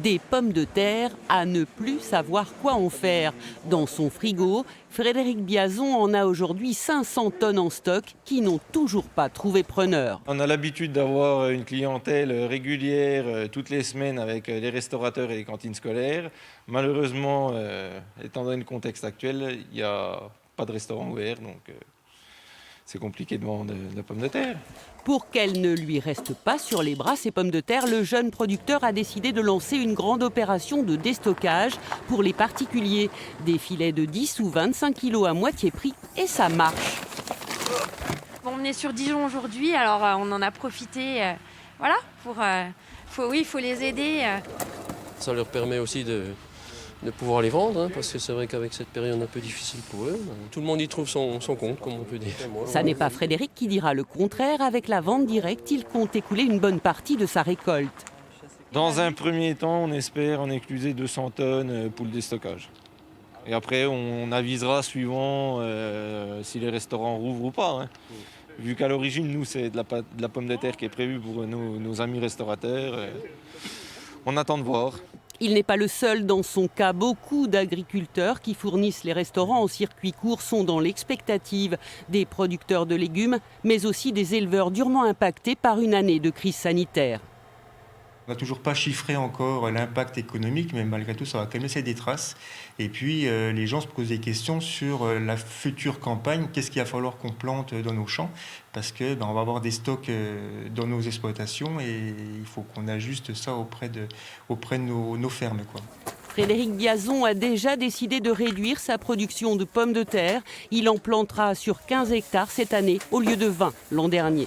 Des pommes de terre à ne plus savoir quoi en faire. Dans son frigo, Frédéric Biazon en a aujourd'hui 500 tonnes en stock qui n'ont toujours pas trouvé preneur. On a l'habitude d'avoir une clientèle régulière toutes les semaines avec les restaurateurs et les cantines scolaires. Malheureusement, étant donné le contexte actuel, il n'y a pas de restaurant ouvert, donc c'est compliqué de vendre de la pomme de terre. Pour qu'elles ne lui restent pas sur les bras, ces pommes de terre, le jeune producteur a décidé de lancer une grande opération de déstockage pour les particuliers. Des filets de 10 ou 25 kilos à moitié prix et ça marche. Bon, on est sur Dijon aujourd'hui, alors on en a profité voilà, il faut les aider. Ça leur permet aussi de pouvoir les vendre, hein, parce que c'est vrai qu'avec cette période un peu difficile pour eux, tout le monde y trouve son compte, comme on peut dire. Ça n'est pas Frédéric qui dira le contraire. Avec la vente directe, il compte écouler une bonne partie de sa récolte. Dans un premier temps, on espère en écluser 200 tonnes pour le déstockage. Et après, on avisera suivant si les restaurants rouvrent ou pas. Hein. Vu qu'à l'origine, nous, c'est de la pomme de terre qui est prévue pour nos amis restaurateurs. On attend de voir. Il n'est pas le seul dans son cas. Beaucoup d'agriculteurs qui fournissent les restaurants en circuit court sont dans l'expectative. Des producteurs de légumes, mais aussi des éleveurs durement impactés par une année de crise sanitaire. On n'a toujours pas chiffré encore l'impact économique, mais malgré tout, ça va quand même laisser des traces. Et puis, les gens se posent des questions sur la future campagne. Qu'est-ce qu'il va falloir qu'on plante dans nos champs? Parce que on va avoir des stocks dans nos exploitations et il faut qu'on ajuste ça auprès de nos fermes, quoi. Frédéric Biazon a déjà décidé de réduire sa production de pommes de terre. Il en plantera sur 15 hectares cette année au lieu de 20 l'an dernier.